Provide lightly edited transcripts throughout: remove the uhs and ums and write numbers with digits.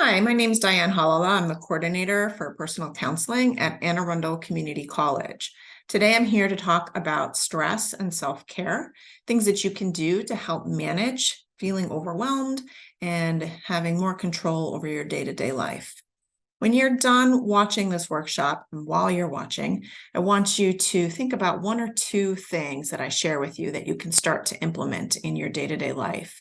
Hi, my name is Diane Halala. I'm the coordinator for personal counseling at Arundel Community College. Today, I'm here to talk about stress and self-care, things that you can do to help manage feeling overwhelmed and having more control over your day-to-day life. When you're done watching this workshop, and while you're watching, I want you to think about one or two things that I share with you that you can start to implement in your day-to-day life.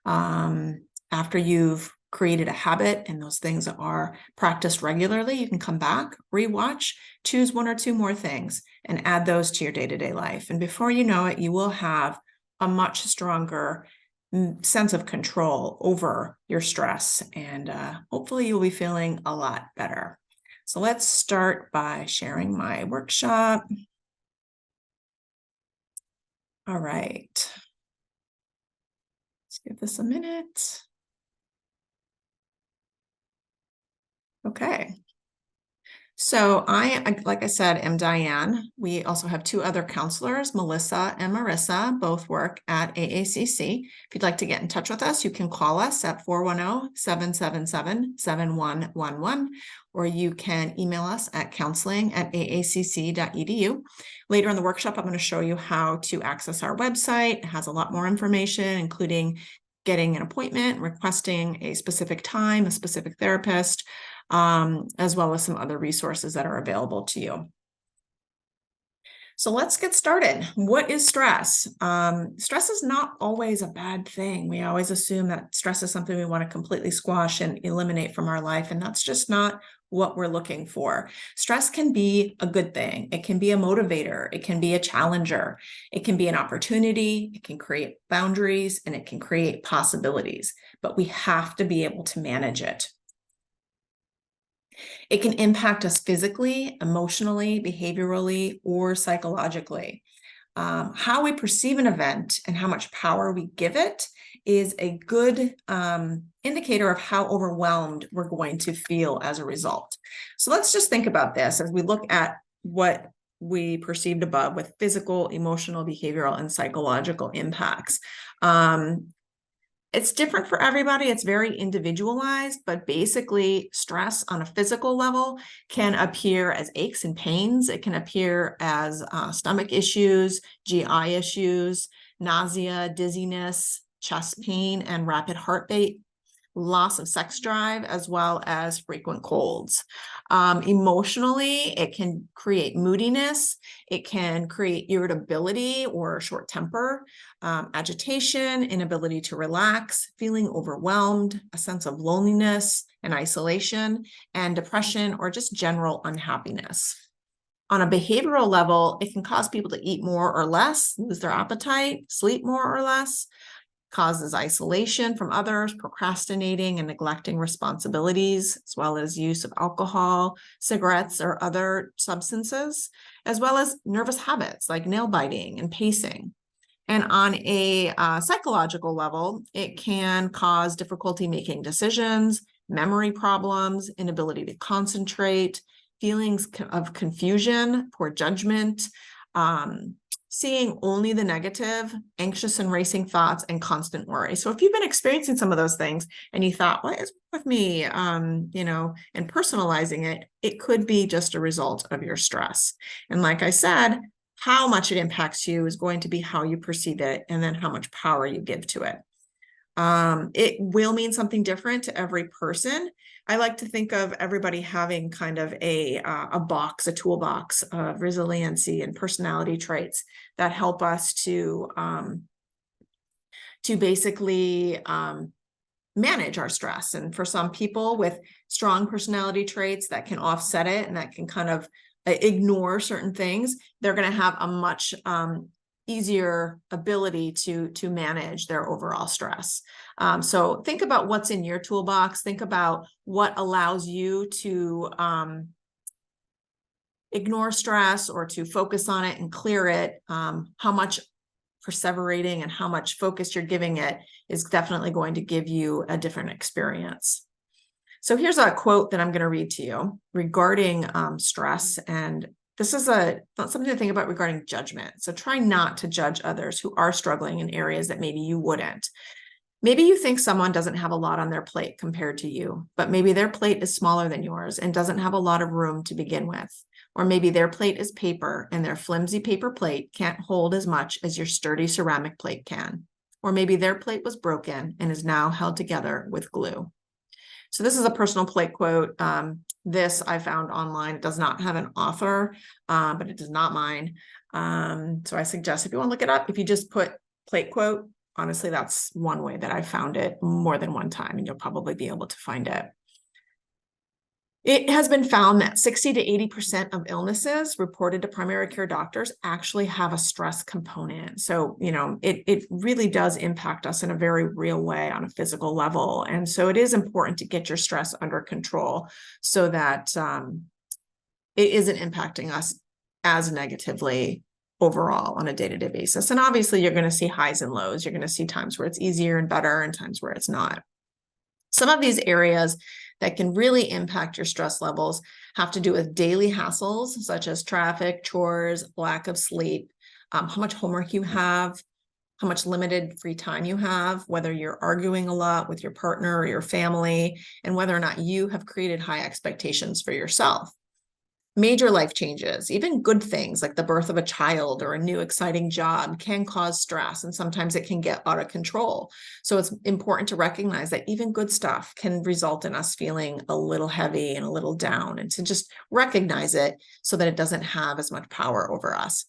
After you've created a habit and those things are practiced regularly, you can come back, rewatch, choose one or two more things and add those to your day-to-day life. And before you know it, you will have a much stronger sense of control over your stress, and hopefully you'll be feeling a lot better. So let's start by sharing my workshop. All right. Let's give this a minute. Okay. So like I said, am Diane. We also have two other counselors, Melissa and Marissa, both work at AACC. If you'd like to get in touch with us, you can call us at 410-777-7111, or you can email us at counseling@aacc.edu. Later in the workshop, I'm going to show you how to access our website. It has a lot more information, including getting an appointment, requesting a specific time, a specific therapist, as well as some other resources that are available to you. So let's get started. What is stress? Stress is not always a bad thing. We always assume that stress is something we want to completely squash and eliminate from our life, and that's just not what we're looking for. Stress can be a good thing. It can be a motivator. It can be a challenger. It can be an opportunity. It can create boundaries, and it can create possibilities, but we have to be able to manage it. It can impact us physically, emotionally, behaviorally, or psychologically. How we perceive an event and how much power we give it is a good indicator of how overwhelmed we're going to feel as a result. So let's just think about this as we look at what we perceived above with physical, emotional, behavioral, and psychological impacts. It's different for everybody. It's very individualized, but basically stress on a physical level can appear as aches and pains. It can appear as stomach issues, GI issues, nausea, dizziness, chest pain, and rapid heartbeat, loss of sex drive, as well as frequent colds. Emotionally, it can create moodiness. It can create irritability or short temper, agitation, inability to relax, feeling overwhelmed, a sense of loneliness and isolation, and depression or just general unhappiness. On a behavioral level, it can cause people to eat more or less, lose their appetite, sleep more or less, causes isolation from others, procrastinating and neglecting responsibilities, as well as use of alcohol, cigarettes, or other substances, as well as nervous habits like nail biting and pacing. And on a psychological level, it can cause difficulty making decisions, memory problems, inability to concentrate, feelings of confusion, poor judgment, seeing only the negative, anxious and racing thoughts, and constant worry. So if you've been experiencing some of those things and you thought, what is with me, and personalizing it, it could be just a result of your stress. And like I said, how much it impacts you is going to be how you perceive it and then how much power you give to it. It will mean something different to every person. I like to think of everybody having kind of a box, a toolbox of resiliency and personality traits that help us to basically manage our stress. And for some people with strong personality traits that can offset it and that can kind of ignore certain things, they're going to have a much easier ability to manage their overall stress. So think about what's in your toolbox. Think about what allows you to ignore stress or to focus on it and clear it. How much perseverating and how much focus you're giving it is definitely going to give you a different experience. So here's a quote that I'm going to read to you regarding stress, and this is something to think about regarding judgment. So try not to judge others who are struggling in areas that maybe you wouldn't. Maybe you think someone doesn't have a lot on their plate compared to you, but maybe their plate is smaller than yours and doesn't have a lot of room to begin with. Or maybe their plate is paper and their flimsy paper plate can't hold as much as your sturdy ceramic plate can. Or maybe their plate was broken and is now held together with glue. So this is a personal plate quote. This I found online. It does not have an author, but it is not mine. So I suggest if you want to look it up, if you just put plate quote, honestly, that's one way that I found it more than one time, and you'll probably be able to find it. It has been found that 60 to 80% of illnesses reported to primary care doctors actually have a stress component. So, it really does impact us in a very real way on a physical level. And so it is important to get your stress under control so that it isn't impacting us as negatively overall on a day-to-day basis. And obviously, you're going to see highs and lows. You're going to see times where it's easier and better and times where it's not. Some of these areas that can really impact your stress levels have to do with daily hassles, such as traffic, chores, lack of sleep, how much homework you have, how much limited free time you have, whether you're arguing a lot with your partner or your family, and whether or not you have created high expectations for yourself. Major life changes, even good things like the birth of a child or a new exciting job, can cause stress, and sometimes it can get out of control. So it's important to recognize that even good stuff can result in us feeling a little heavy and a little down, and to just recognize it so that it doesn't have as much power over us.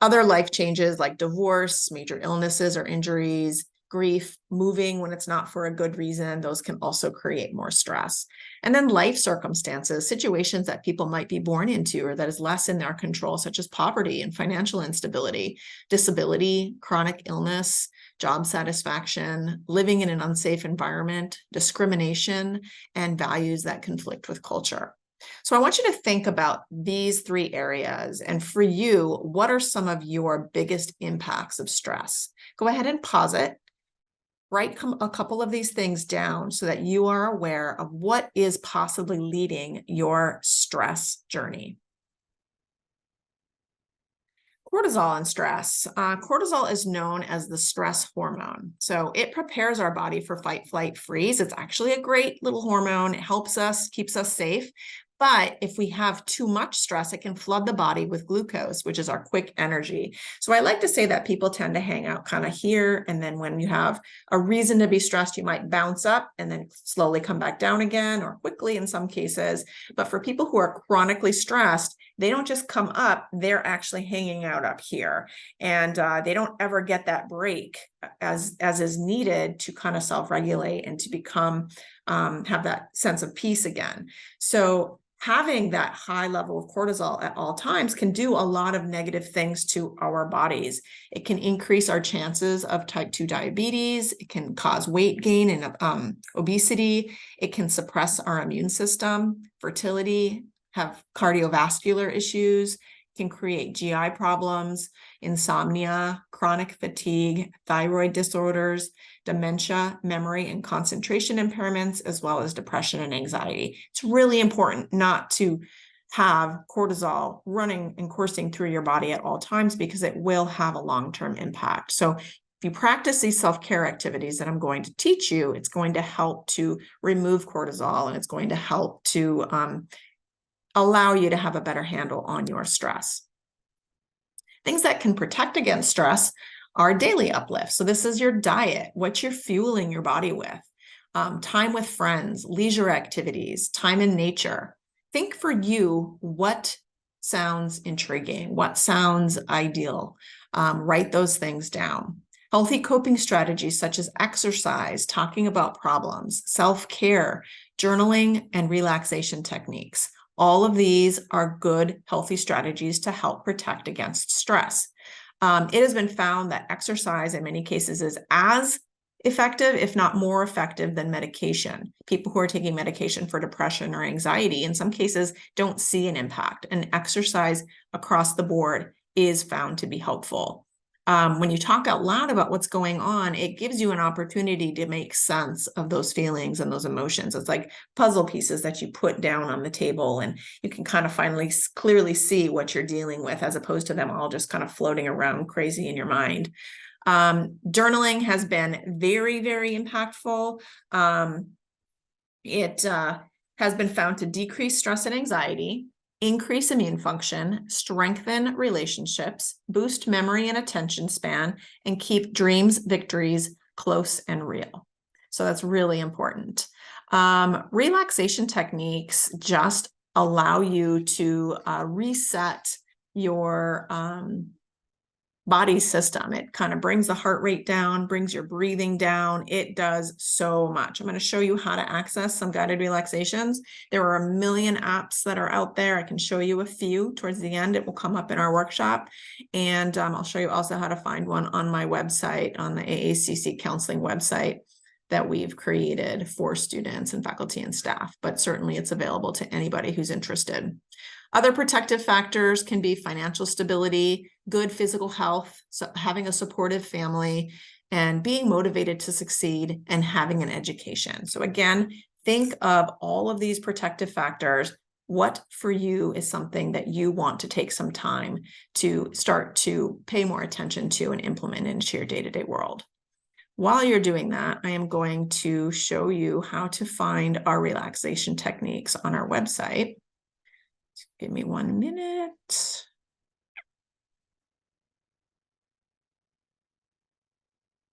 Other life changes like divorce, major illnesses or injuries, grief, moving when it's not for a good reason, those can also create more stress. And then life circumstances, situations that people might be born into or that is less in their control, such as poverty and financial instability, disability, chronic illness, job satisfaction, living in an unsafe environment, discrimination, and values that conflict with culture. So I want you to think about these three areas. And for you, what are some of your biggest impacts of stress? Go ahead and pause it. Write a couple of these things down so that you are aware of what is possibly leading your stress journey. Cortisol and stress. Cortisol is known as the stress hormone. So it prepares our body for fight, flight, freeze. It's actually a great little hormone. It helps us, keeps us safe. But if we have too much stress, it can flood the body with glucose, which is our quick energy. So I like to say that people tend to hang out kind of here. And then when you have a reason to be stressed, you might bounce up and then slowly come back down again, or quickly in some cases. But for people who are chronically stressed, they don't just come up, they're actually hanging out up here. And they don't ever get that break as is needed to kind of self-regulate and to become, have that sense of peace again. So having that high level of cortisol at all times can do a lot of negative things to our bodies. It can increase our chances of type 2 diabetes. It can cause weight gain and obesity. It can suppress our immune system, fertility, have cardiovascular issues, can create GI problems, insomnia, chronic fatigue, thyroid disorders, dementia, memory and concentration impairments, as well as depression and anxiety. It's really important not to have cortisol running and coursing through your body at all times, because it will have a long-term impact. So if you practice these self-care activities that I'm going to teach you, it's going to help to remove cortisol, and it's going to help to allow you to have a better handle on your stress. Things that can protect against stress are daily uplifts. So this is your diet, what you're fueling your body with, time with friends, leisure activities, time in nature. Think for you, what sounds intriguing? What sounds ideal? Write those things down. Healthy coping strategies such as exercise, talking about problems, self-care, journaling, and relaxation techniques. All of these are good, healthy strategies to help protect against stress. It has been found that exercise in many cases is as effective, if not more effective, than medication. People who are taking medication for depression or anxiety, in some cases, don't see an impact. And exercise across the board is found to be helpful. When you talk out loud about what's going on, it gives you an opportunity to make sense of those feelings and those emotions. It's like puzzle pieces that you put down on the table, and you can kind of finally clearly see what you're dealing with, as opposed to them all just kind of floating around crazy in your mind. Journaling has been very, very impactful. It has been found to decrease stress and anxiety, increase immune function, strengthen relationships, boost memory and attention span, and keep dreams, victories close and real. So that's really important. Relaxation techniques just allow you to reset your body system. It kind of brings the heart rate down, brings your breathing down. It does so much. I'm going to show you how to access some guided relaxations. There are a million apps that are out there. I can show you a few towards the end. It will come up in our workshop. And I'll show you also how to find one on my website, on the AACC counseling website that we've created for students and faculty and staff. But certainly it's available to anybody who's interested. Other protective factors can be financial stability, good physical health, so having a supportive family, and being motivated to succeed, and having an education. So again, think of all of these protective factors. What for you is something that you want to take some time to start to pay more attention to and implement into your day-to-day world? While you're doing that, I am going to show you how to find our relaxation techniques on our website. Give me 1 minute.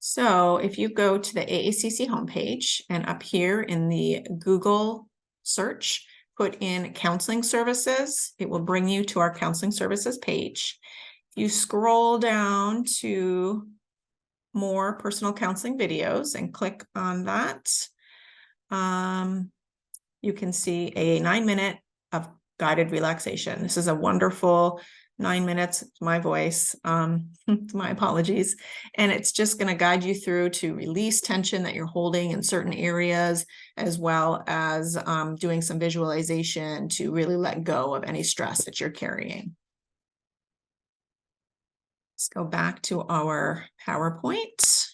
So if you go to the AACC homepage and up here in the Google search, put in counseling services, it will bring you to our counseling services page. If you scroll down to more personal counseling videos and click on that, you can see a 9-minute of guided relaxation. This is a wonderful 9 minutes, my voice, my apologies. And it's just going to guide you through to release tension that you're holding in certain areas, as well as doing some visualization to really let go of any stress that you're carrying. Let's go back to our PowerPoint.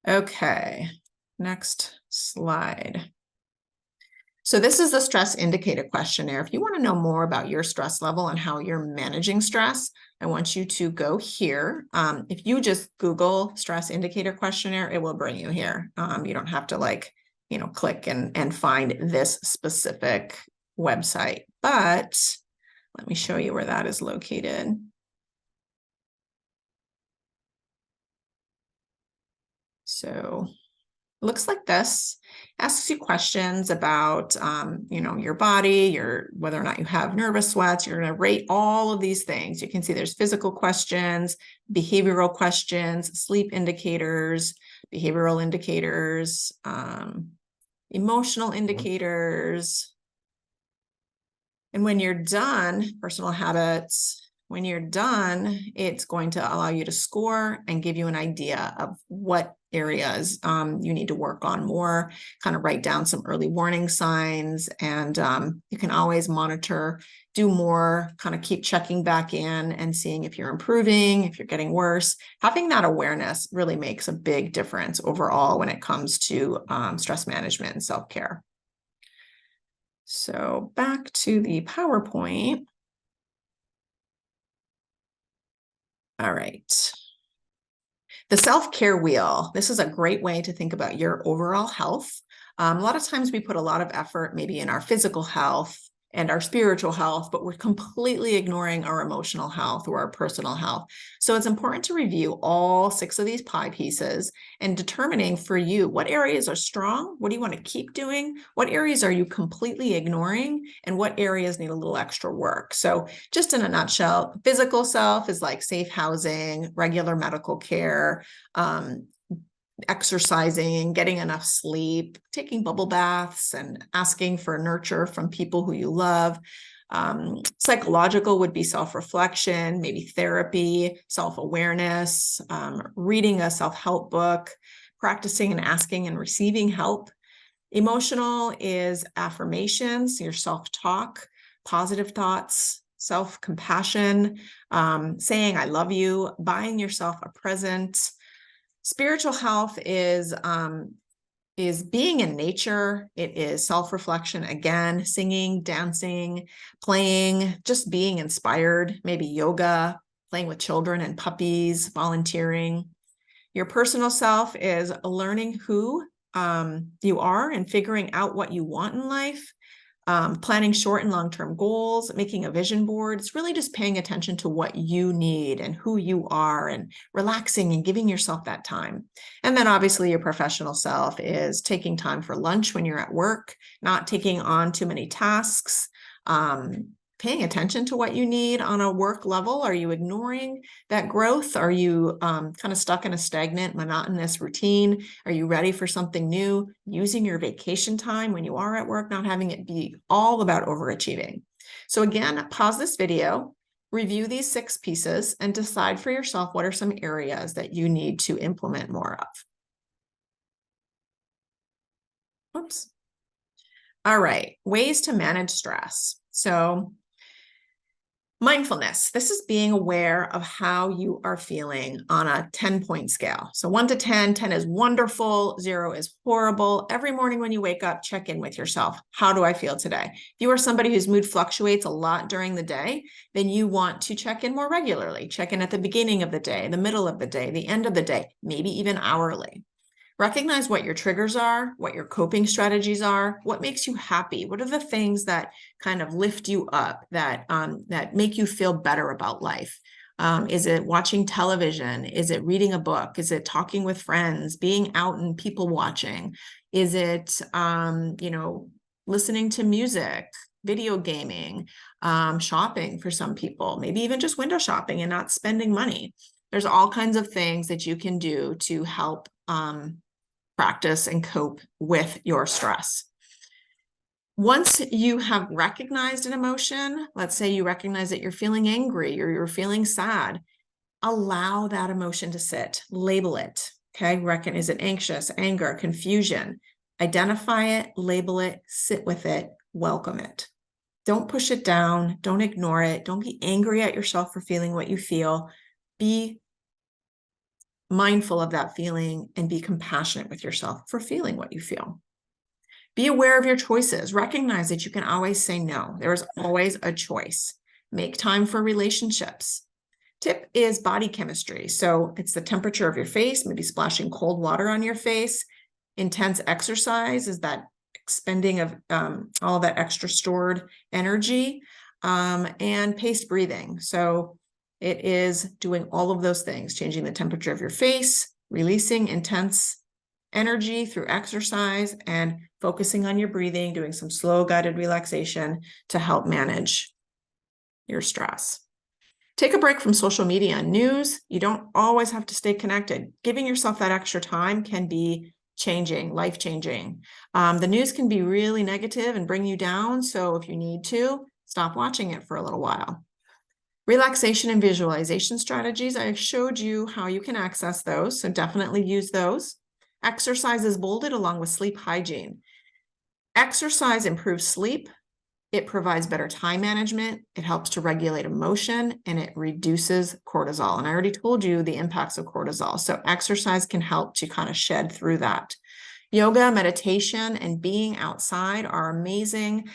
Okay, next slide. So this is the stress indicator questionnaire. If you want to know more about your stress level and how you're managing stress, I want you to go here. If you just Google stress indicator questionnaire, it will bring you here. You don't have to click and find this specific website, but let me show you where that is located. So it looks like this. Asks you questions about, your body, whether or not you have nervous sweats. You're going to rate all of these things. You can see there's physical questions, behavioral questions, sleep indicators, behavioral indicators, emotional indicators. And when you're done, personal habits, when you're done, it's going to allow you to score and give you an idea of what areas you need to work on more, kind of write down some early warning signs, and you can always monitor, do more, kind of keep checking back in and seeing if you're improving, if you're getting worse. Having that awareness really makes a big difference overall when it comes to stress management and self-care. So back to the PowerPoint. All right. The self-care wheel. This is a great way to think about your overall health. A lot of times we put a lot of effort maybe in our physical health and our spiritual health, but we're completely ignoring our emotional health or our personal health. So it's important to review all 6 of these pie pieces and determining for you what areas are strong, what do you want to keep doing, what areas are you completely ignoring, and what areas need a little extra work. So just in a nutshell, physical self is like safe housing, regular medical care, exercising, getting enough sleep, taking bubble baths, and asking for nurture from people who you love. Psychological would be self-reflection, maybe therapy, self-awareness, reading a self-help book, practicing and asking and receiving help. Emotional is affirmations, your self-talk, positive thoughts, self-compassion, saying I love you, buying yourself a present. Spiritual health is is being in nature. It is self-reflection again, singing, dancing, playing, just being inspired, maybe yoga, playing with children and puppies, volunteering. Your personal self is learning who you are and figuring out what you want in life, planning short and long-term goals, making a vision board. It's really just paying attention to what you need and who you are and relaxing and giving yourself that time. And then obviously your professional self is taking time for lunch when you're at work, not taking on too many tasks, paying attention to what you need on a work level. Are you ignoring that growth? Are you kind of stuck in a stagnant, monotonous routine? Are you ready for something new? Using your vacation time when you are at work, not having it be all about overachieving. So again, pause this video, review these 6 pieces, and decide for yourself what are some areas that you need to implement more of. Oops. All right, ways to manage stress. So mindfulness, this is being aware of how you are feeling on a 10-point scale. So 1 to 10, 10 is wonderful, 0 is horrible. Every morning when you wake up, check in with yourself. How do I feel today? If you are somebody whose mood fluctuates a lot during the day, then you want to check in more regularly. Check in at the beginning of the day, the middle of the day, the end of the day, maybe even hourly. Recognize what your triggers are, what your coping strategies are, what makes you happy. What are the things that kind of lift you up, that make you feel better about life? Is it watching television? Is it reading a book? Is it talking with friends, being out and people watching? Is it, listening to music, video gaming, shopping for some people, maybe even just window shopping and not spending money? There's all kinds of things that you can do to help practice and cope with your stress. Once you have recognized an emotion, let's say you recognize that you're feeling angry or you're feeling sad, allow that emotion to sit, label it, okay? Is it anxious, anger, confusion? Identify it, label it, sit with it, welcome it. Don't push it down, don't ignore it, don't be angry at yourself for feeling what you feel. Be mindful of that feeling and be compassionate with yourself for feeling what you feel. Be aware of your choices. Recognize that you can always say no. There is always a choice. Make time for relationships. Tip is body chemistry. So it's the temperature of your face, maybe splashing cold water on your face. Intense exercise is that expending of all that extra stored energy, and paced breathing. So it is doing all of those things, changing the temperature of your face, releasing intense energy through exercise, and focusing on your breathing, doing some slow guided relaxation to help manage your stress. Take a break from social media and news. You don't always have to stay connected. Giving yourself that extra time can be changing, life-changing. The news can be really negative and bring you down. So if you need to, stop watching it for a little while. Relaxation and visualization strategies. I showed you how you can access those, so definitely use those. Exercise is bolded along with sleep hygiene. Exercise improves sleep. It provides better time management. It helps to regulate emotion, and it reduces cortisol. And I already told you the impacts of cortisol. So exercise can help to kind of shed through that. Yoga, meditation, and being outside are amazing.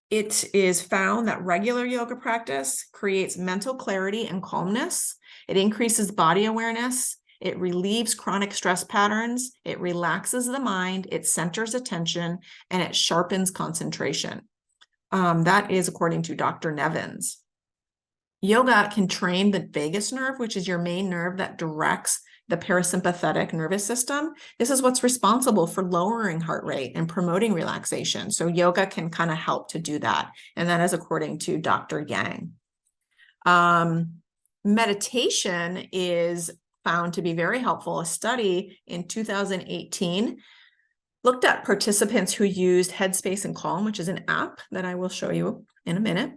It is found that regular yoga practice creates mental clarity and calmness. It increases body awareness. It relieves chronic stress patterns. It relaxes the mind. It centers attention, and it sharpens concentration. That is according to Dr. Nevins. Yoga can train the vagus nerve, which is your main nerve that directs the parasympathetic nervous system. This is what's responsible for lowering heart rate and promoting relaxation. So yoga can kind of help to do that. And that is according to Dr. Yang. Meditation is found to be very helpful. A study in 2018 looked at participants who used Headspace and Calm, which is an app that I will show you in a minute.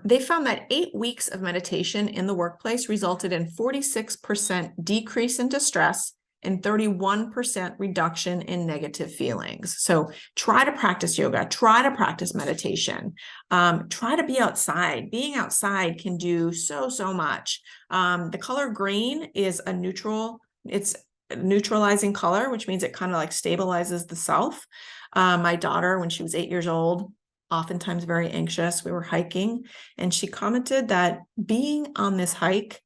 They found that 8 weeks of meditation in the workplace resulted in 46% decrease in distress and 31% reduction in negative feelings. So try to practice yoga, try to practice meditation, try to be outside. Being outside can do so much. The color green is a neutral, it's neutralizing color, which means it kind of like stabilizes the self. My daughter, when she was 8 years old, oftentimes very anxious, we were hiking, and she commented that being on this hike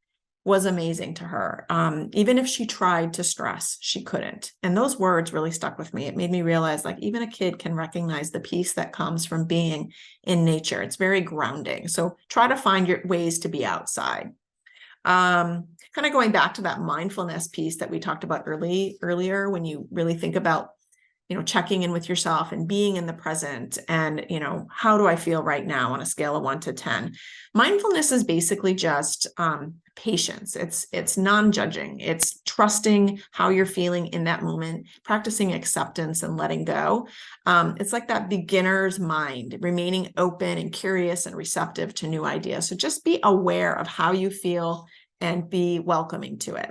was amazing to her. Even if she tried to stress, she couldn't. And those words really stuck with me. It made me realize like even a kid can recognize the peace that comes from being in nature. It's very grounding. So try to find your ways to be outside. Kind of going back to that mindfulness piece that we talked about earlier, when you really think about, checking in with yourself and being in the present and, how do I feel right now on a scale of 1 to 10? Mindfulness is basically just patience. It's non-judging. It's trusting how you're feeling in that moment, practicing acceptance and letting go. It's like that beginner's mind, remaining open and curious and receptive to new ideas. So just be aware of how you feel and be welcoming to it.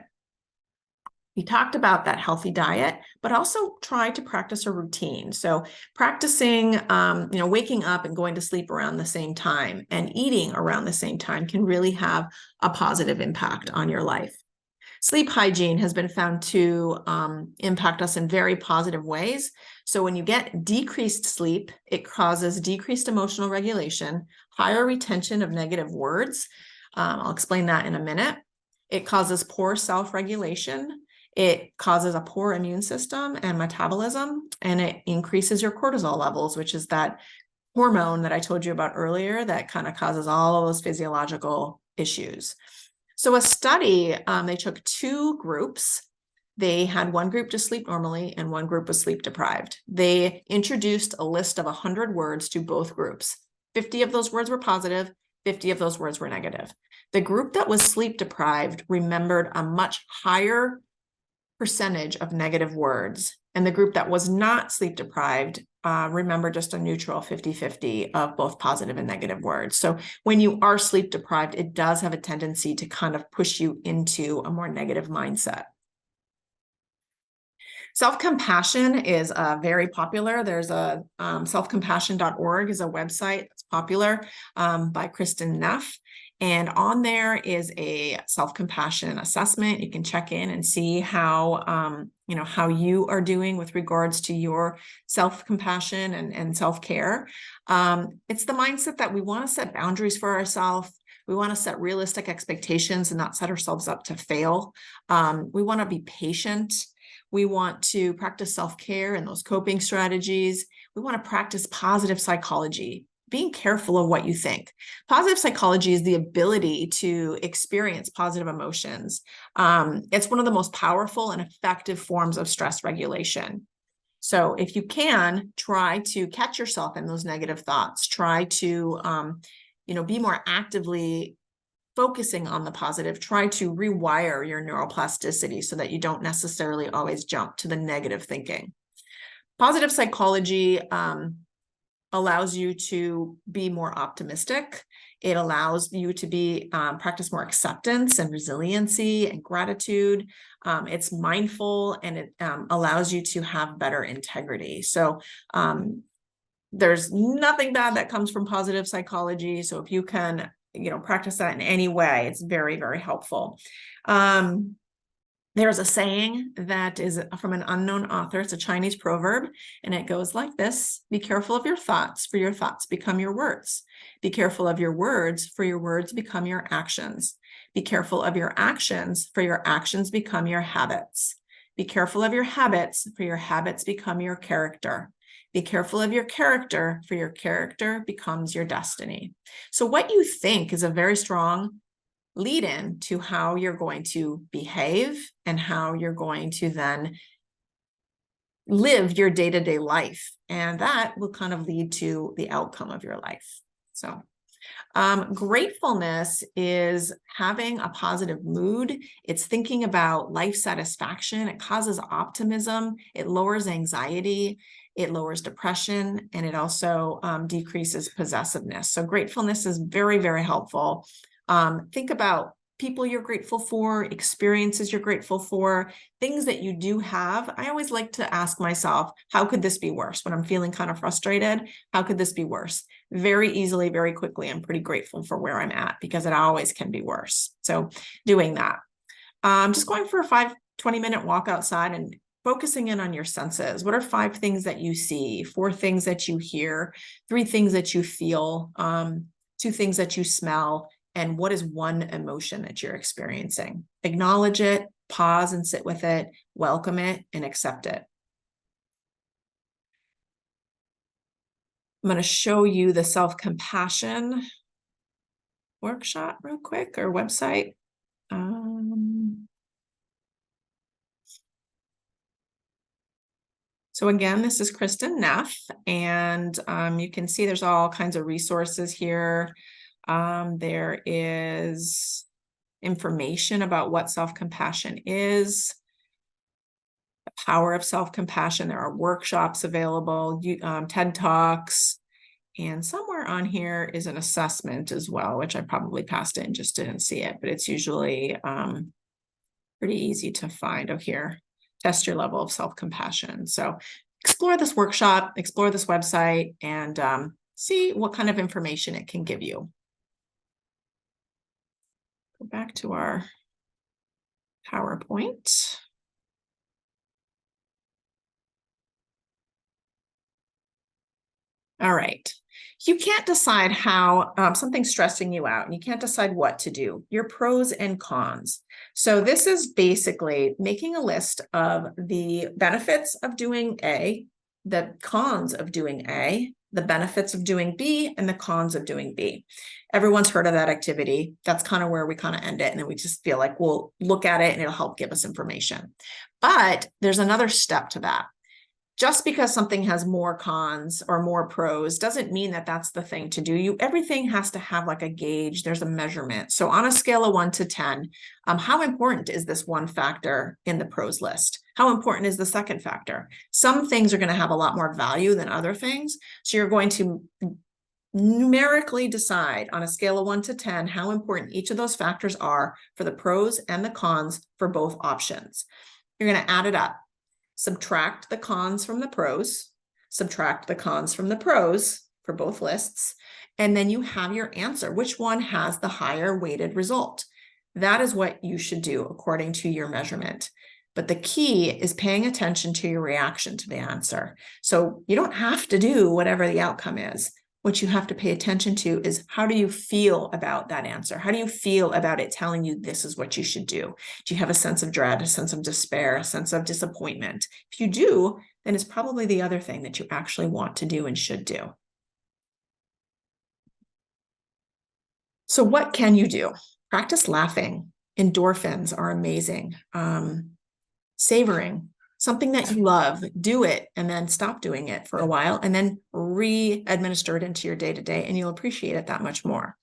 We talked about that healthy diet, but also try to practice a routine. So practicing, waking up and going to sleep around the same time and eating around the same time can really have a positive impact on your life. Sleep hygiene has been found to impact us in very positive ways. So when you get decreased sleep, it causes decreased emotional regulation, higher retention of negative words. I'll explain that in a minute. It causes poor self-regulation. It causes a poor immune system and metabolism, and it increases your cortisol levels, which is that hormone that I told you about earlier that kind of causes all of those physiological issues. So a study, they took 2 groups. They had one group to sleep normally and one group was sleep deprived. They introduced a list of 100 words to both groups. 50 of those words were positive, 50 of those words were negative. The group that was sleep deprived remembered a much higher percentage of negative words, and the group that was not sleep deprived remember just a neutral 50-50 of both positive and negative words. So when you are sleep deprived, it does have a tendency to kind of push you into a more negative mindset. Self-compassion is very popular. There's a selfcompassion.org is a website that's popular by Kristen Neff. And on there is a self-compassion assessment. You can check in and see how, how you are doing with regards to your self-compassion and self-care. It's the mindset that we want to set boundaries for ourselves. We want to set realistic expectations and not set ourselves up to fail. We want to be patient. We want to practice self-care and those coping strategies. We want to practice positive psychology, being careful of what you think. Positive psychology is the ability to experience positive emotions. It's one of the most powerful and effective forms of stress regulation. So if you can, try to catch yourself in those negative thoughts. Try to, be more actively focusing on the positive. Try to rewire your neuroplasticity so that you don't necessarily always jump to the negative thinking. Positive psychology allows you to be more optimistic. It allows you to practice more acceptance and resiliency and gratitude. It's mindful, and it allows you to have better integrity. So there's nothing bad that comes from positive psychology. So if you can, practice that in any way, it's very, very helpful. There's a saying that is from an unknown author. It's a Chinese proverb, and it goes like this: be careful of your thoughts, for your thoughts become your words. Be careful of your words, for your words become your actions. Be careful of your actions, for your actions become your habits. Be careful of your habits, for your habits become your character. Be careful of your character, for your character becomes your destiny. So what you think is a very strong lead in to how you're going to behave and how you're going to then live your day-to-day life. And that will kind of lead to the outcome of your life. So gratefulness is having a positive mood. It's thinking about life satisfaction. It causes optimism. It lowers anxiety. It lowers depression, and it also decreases possessiveness. So gratefulness is very, very helpful. Think about people you're grateful for, experiences you're grateful for, things that you do have. I always like to ask myself, how could this be worse? When I'm feeling kind of frustrated, how could this be worse? Very easily, very quickly, I'm pretty grateful for where I'm at, because it always can be worse. So doing that. Just going for a 20-minute walk outside and focusing in on your senses. What are 5 things that you see, 4 things that you hear, 3 things that you feel, 2 things that you smell, and what is 1 emotion that you're experiencing? Acknowledge it, pause and sit with it, welcome it, and accept it. I'm going to show you the self-compassion workshop real quick, or website. So again, this is Kristen Neff, and you can see there's all kinds of resources here. There is information about what self-compassion is, the power of self-compassion. There are workshops available, TED Talks, and somewhere on here is an assessment as well, which I probably passed it and just didn't see it, but it's usually pretty easy to find. Oh, here, test your level of self-compassion. So explore this workshop, explore this website, and see what kind of information it can give you. Go back to our PowerPoint. All right. You can't decide how something's stressing you out, and you can't decide what to do, your pros and cons. So this is basically making a list of the benefits of doing A, the cons of doing A, the benefits of doing B, and the cons of doing B. Everyone's heard of that activity. That's kind of where we kind of end it. And then we just feel like we'll look at it and it'll help give us information. But there's another step to that. Just because something has more cons or more pros doesn't mean that that's the thing to do. Everything has to have like a gauge. There's a measurement. So on a scale of 1 to 10, how important is this one factor in the pros list? How important is the second factor? Some things are going to have a lot more value than other things. So you're going to numerically decide on a scale of 1 to 10 how important each of those factors are for the pros and the cons for both options. You're going to add it up. Subtract the cons from the pros, subtract the cons from the pros for both lists, and then you have your answer. Which one has the higher weighted result? That is what you should do according to your measurement. But the key is paying attention to your reaction to the answer. So you don't have to do whatever the outcome is. What you have to pay attention to is, how do you feel about that answer? How do you feel about it telling you this is what you should do? Do you have a sense of dread, a sense of despair, a sense of disappointment? If you do, then it's probably the other thing that you actually want to do and should do. So what can you do? Practice laughing. Endorphins are amazing. Savoring. Something that you love, do it, and then stop doing it for a while, and then re-administer it into your day-to-day, and you'll appreciate it that much more.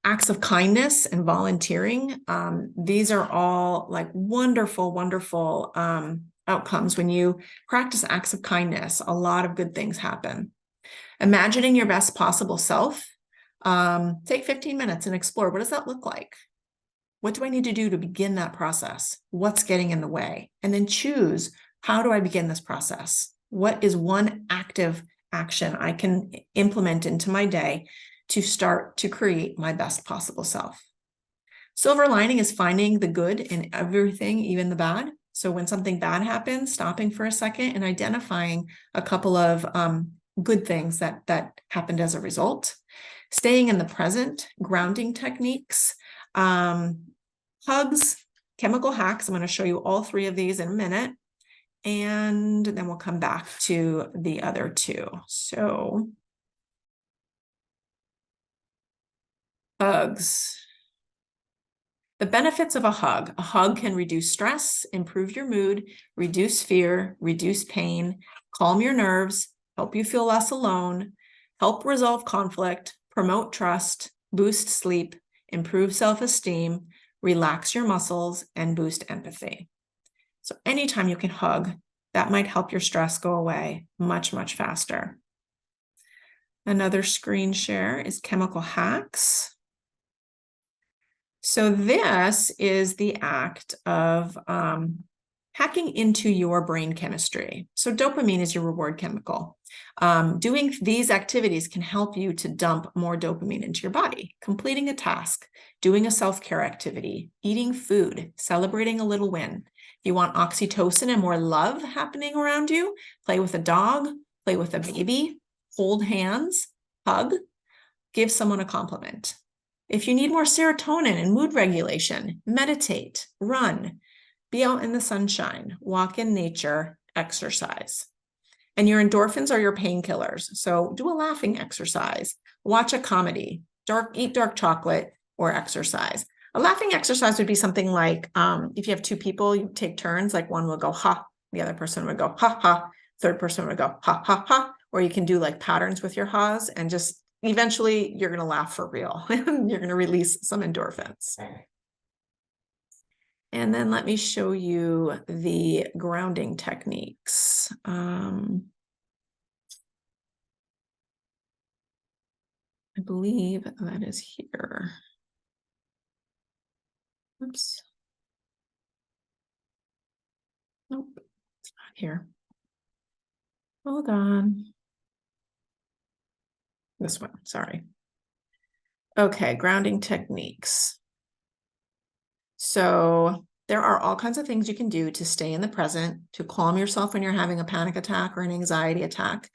Acts of kindness and volunteering. These are all like wonderful, wonderful outcomes. When you practice acts of kindness, a lot of good things happen. Imagining your best possible self. Take 15 minutes and explore. What does that look like? What do I need to do to begin that process? What's getting in the way? And then choose, how do I begin this process? What is one active action I can implement into my day to start to create my best possible self? Silver lining is finding the good in everything, even the bad. So when something bad happens, stopping for a second and identifying a couple of good things that happened as a result. Staying in the present, grounding techniques, hugs, chemical hacks. I'm going to show you all 3 of these in a minute, and then we'll come back to the other 2. So hugs. The benefits of a hug. A hug can reduce stress, improve your mood, reduce fear, reduce pain, calm your nerves, help you feel less alone, help resolve conflict, promote trust, boost sleep, improve self-esteem, relax your muscles, and boost empathy. So anytime you can hug, that might help your stress go away much, much faster. Another screen share is chemical hacks. So this is the act of hacking into your brain chemistry. So dopamine is your reward chemical. Doing these activities can help you to dump more dopamine into your body. Completing a task, doing a self-care activity, eating food, celebrating a little win. If you want oxytocin and more love happening around you, play with a dog, play with a baby, hold hands, hug, give someone a compliment. If you need more serotonin and mood regulation, meditate, run, be out in the sunshine, walk in nature, exercise. And your endorphins are your painkillers. So do a laughing exercise, watch a comedy, eat dark chocolate, or exercise. A laughing exercise would be something like, if you have two people, you take turns, like one will go ha, the other person would go ha ha, third person would go ha ha ha, or you can do like patterns with your ha's and just eventually you're going to laugh for real. You're going to release some endorphins. And then let me show you the grounding techniques. I believe that is here. Oops. Nope, it's not here. Hold on. This one, sorry. Okay, grounding techniques. So there are all kinds of things you can do to stay in the present, to calm yourself when you're having a panic attack or an anxiety attack.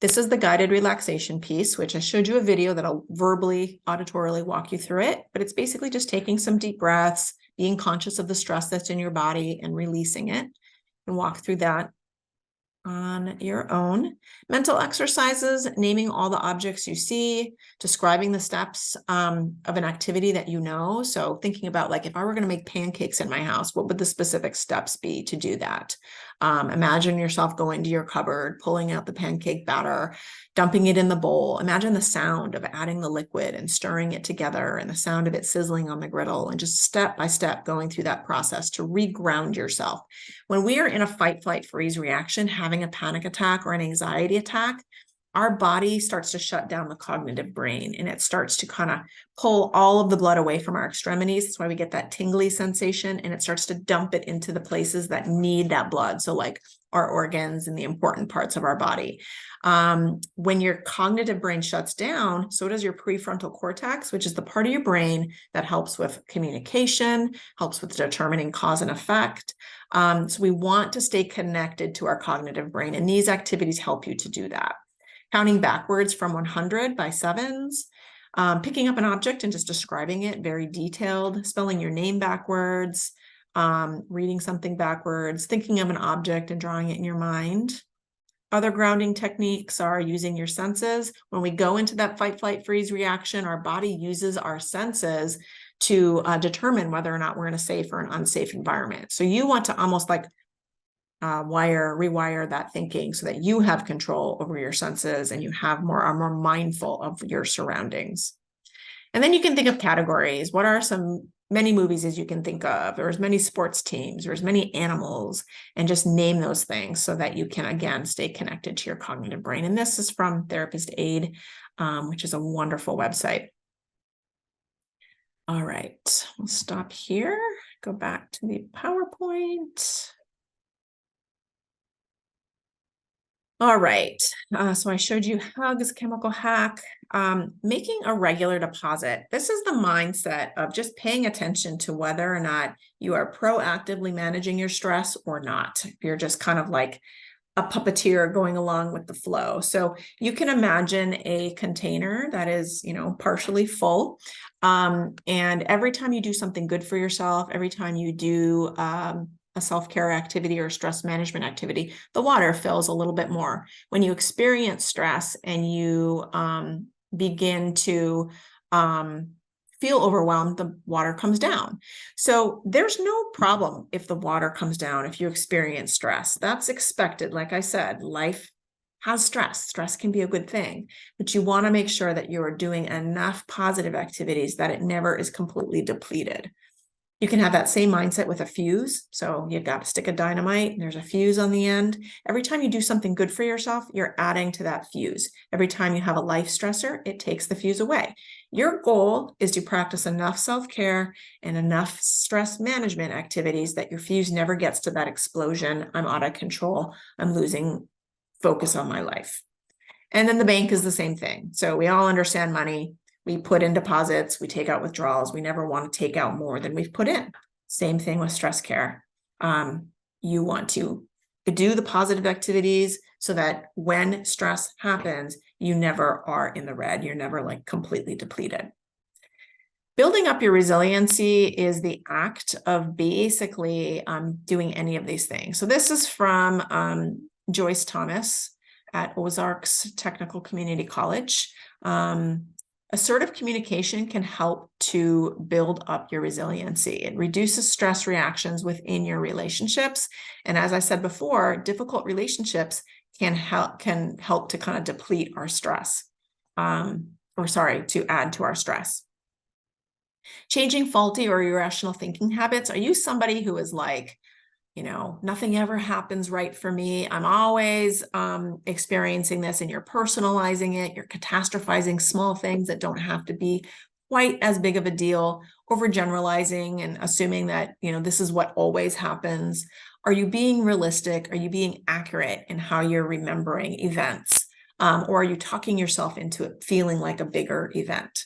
This is the guided relaxation piece, which I showed you a video that'll verbally, auditorily walk you through it, but it's basically just taking some deep breaths, being conscious of the stress that's in your body and releasing it, and walk through that on your own. Mental exercises, naming all the objects you see, describing the steps of an activity that you know. So thinking about, like, if I were going to make pancakes in my house, what would the specific steps be to do that? Imagine yourself going to your cupboard, pulling out the pancake batter, dumping it in the bowl. Imagine the sound of adding the liquid and stirring it together and the sound of it sizzling on the griddle, and just step by step going through that process to reground yourself. When we are in a fight, flight, freeze reaction, having a panic attack or an anxiety attack, our body starts to shut down the cognitive brain, and it starts to kind of pull all of the blood away from our extremities. That's why we get that tingly sensation, and it starts to dump it into the places that need that blood. So like our organs and the important parts of our body. When your cognitive brain shuts down, so does your prefrontal cortex, which is the part of your brain that helps with communication, helps with determining cause and effect. So we want to stay connected to our cognitive brain, and these activities help you to do that. Counting backwards from 100 by sevens, picking up an object and just describing it very detailed, spelling your name backwards, reading something backwards, thinking of an object and drawing it in your mind. Other grounding techniques are using your senses. When we go into that fight, flight, freeze reaction, our body uses our senses to determine whether or not we're in a safe or an unsafe environment. So you want to almost like rewire that thinking so that you have control over your senses and you are more mindful of your surroundings. And then you can think of categories. What are many movies as you can think of, or as many sports teams, or as many animals, and just name those things so that you can, again, stay connected to your cognitive brain. And this is from Therapist Aid, which is a wonderful website. All right, we'll stop here, go back to the PowerPoint. All right, so I showed you hugs, chemical hack, making a regular deposit. This is the mindset of just paying attention to whether or not you are proactively managing your stress or not. You're just kind of like a puppeteer going along with the flow. So you can imagine a container that is, partially full. And every time you do something good for yourself, every time you do a self-care activity or a stress management activity, the water fills a little bit more. When you experience stress and you begin to feel overwhelmed, the water comes down. So there's no problem if the water comes down, if you experience stress. That's expected. Like I said, life has stress. Stress can be a good thing, but you want to make sure that you are doing enough positive activities that it never is completely depleted. You can have that same mindset with a fuse. So you've got a stick of dynamite and there's a fuse on the end. Every time you do something good for yourself, you're adding to that fuse. Every time you have a life stressor, it takes the fuse away. Your goal is to practice enough self-care and enough stress management activities that your fuse never gets to that explosion. I'm out of control. I'm losing focus on my life. And then the bank is the same thing. So we all understand money. We put in deposits, we take out withdrawals. We never want to take out more than we've put in. Same thing with stress care. You want to do the positive activities so that when stress happens, you never are in the red. You're never like completely depleted. Building up your resiliency is the act of basically doing any of these things. So this is from Joyce Thomas at Ozarks Technical Community College. Assertive communication can help to build up your resiliency. It reduces stress reactions within your relationships. And as I said before, difficult relationships can help to kind of deplete our stress, to add to our stress. Changing faulty or irrational thinking habits. Are you somebody who is like, nothing ever happens right for me? I'm always experiencing this, and you're personalizing it. You're catastrophizing small things that don't have to be quite as big of a deal, overgeneralizing and assuming that, this is what always happens. Are you being realistic? Are you being accurate in how you're remembering events? Or are you talking yourself into it feeling like a bigger event?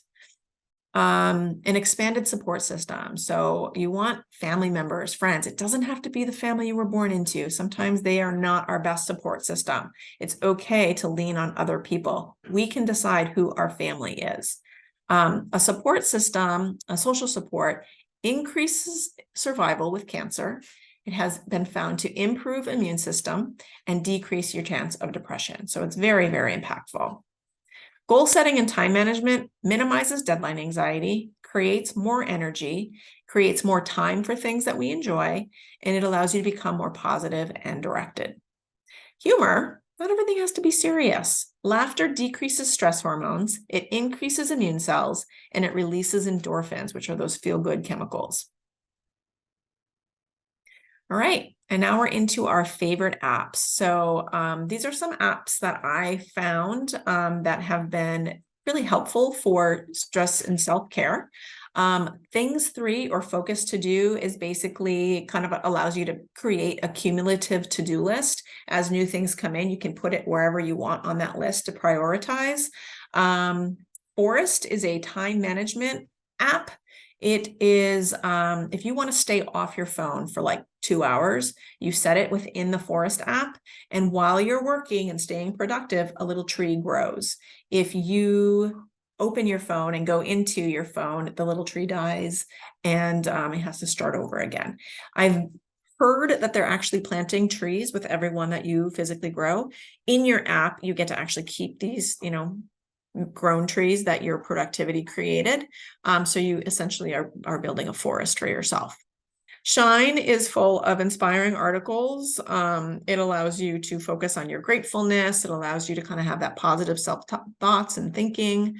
An expanded support system. So you want family members, friends. It doesn't have to be the family you were born into. Sometimes they are not our best support system. It's okay to lean on other people. We can decide who our family is. A support system, a social support, increases survival with cancer. It has been found to improve immune system and decrease your chance of depression. So it's very, very impactful. Goal setting and time management minimizes deadline anxiety, creates more energy, creates more time for things that we enjoy, and it allows you to become more positive and directed. Humor, not everything has to be serious. Laughter decreases stress hormones, it increases immune cells, and it releases endorphins, which are those feel-good chemicals. All right, and now we're into our favorite apps. So these are some apps that I found that have been really helpful for stress and self-care. Things 3 or focus to do is basically kind of allows you to create a cumulative to-do list. As new things come in, you can put it wherever you want on that list to prioritize. Forest is a time management app. It is, if you want to stay off your phone for like 2 hours, you set it within the Forest app. And while you're working and staying productive, a little tree grows. If you open your phone and go into your phone, the little tree dies and it has to start over again. I've heard that they're actually planting trees with every one that you physically grow. In your app, you get to actually keep these, grown trees that your productivity created. So you essentially are building a forest for yourself. Shine is full of inspiring articles. It allows you to focus on your gratefulness. It allows you to kind of have that positive self-thoughts and thinking.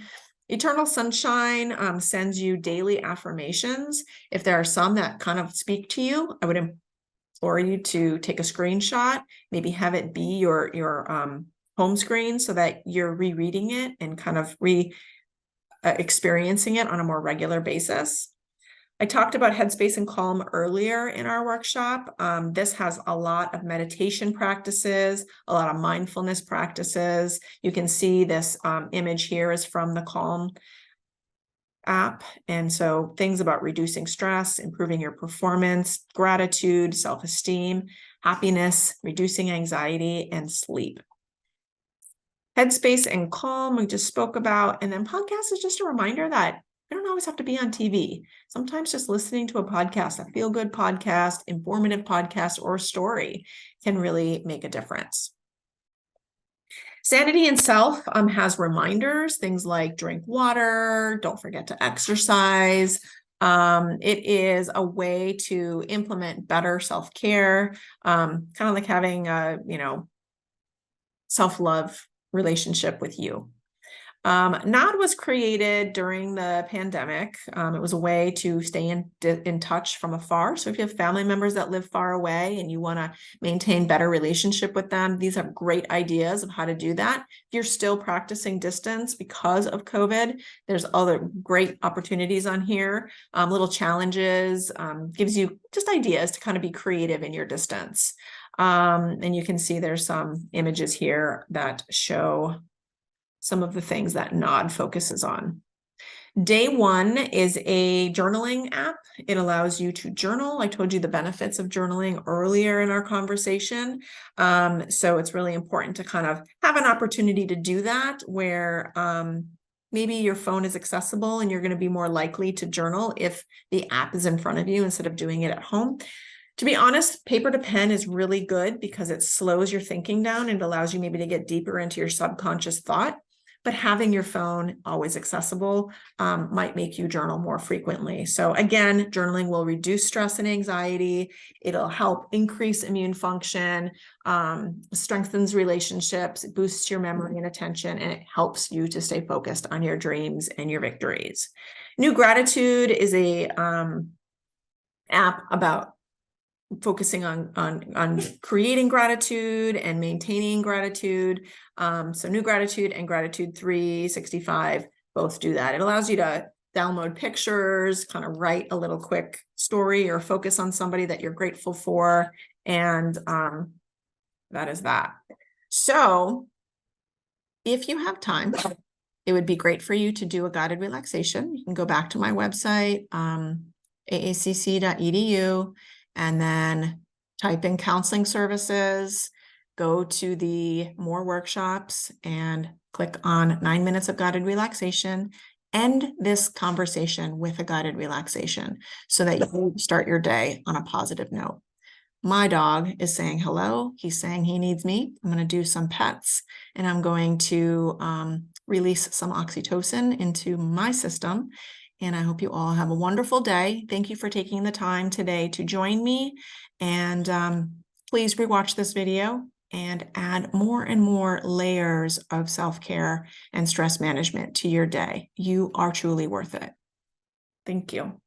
Eternal Sunshine sends you daily affirmations. If there are some that kind of speak to you, I would implore you to take a screenshot, maybe have it be your home screen so that you're rereading it and kind of experiencing it on a more regular basis. I talked about Headspace and Calm earlier in our workshop. This has a lot of meditation practices, a lot of mindfulness practices. You can see this image here is from the Calm app. And so things about reducing stress, improving your performance, gratitude, self-esteem, happiness, reducing anxiety, and sleep. Headspace and Calm, we just spoke about. And then podcast is just a reminder that I don't always have to be on TV. Sometimes just listening to a podcast, a feel-good podcast, informative podcast, or story can really make a difference. Sanity and Self has reminders, things like drink water, don't forget to exercise. It is a way to implement better self-care, kind of like having a, self-love relationship with you. Nod was created during the pandemic. It was a way to stay in touch from afar. So if you have family members that live far away and you want to maintain better relationship with them, these are great ideas of how to do that. If you're still practicing distance because of COVID, there's other great opportunities on here. Little challenges, gives you just ideas to kind of be creative in your distance. And you can see there's some images here that show some of the things that Nod focuses on. Day one is a journaling app. It allows you to journal. I told you the benefits of journaling earlier in our conversation. So it's really important to kind of have an opportunity to do that where maybe your phone is accessible and you're going to be more likely to journal if the app is in front of you instead of doing it at home. To be honest, paper to pen is really good because it slows your thinking down and allows you maybe to get deeper into your subconscious thought. But having your phone always accessible might make you journal more frequently. So again, journaling will reduce stress and anxiety. It'll help increase immune function, strengthens relationships, it boosts your memory and attention, and it helps you to stay focused on your dreams and your victories. New Gratitude is a app about focusing on creating gratitude and maintaining gratitude. So New Gratitude and Gratitude 365 both do that. It allows you to download pictures, kind of write a little quick story or focus on somebody that you're grateful for. And that is that. So if you have time, it would be great for you to do a guided relaxation. You can go back to my website, aacc.edu, and then type in counseling services, go to the more workshops and click on 9 minutes of guided relaxation. End this conversation with a guided relaxation so that you start your day on a positive note. My dog is saying hello. He's saying he needs me. I'm going to do some pets and I'm going to release some oxytocin into my system. And I hope you all have a wonderful day. Thank you for taking the time today to join me. And please rewatch this video and add more and more layers of self-care and stress management to your day. You are truly worth it. Thank you.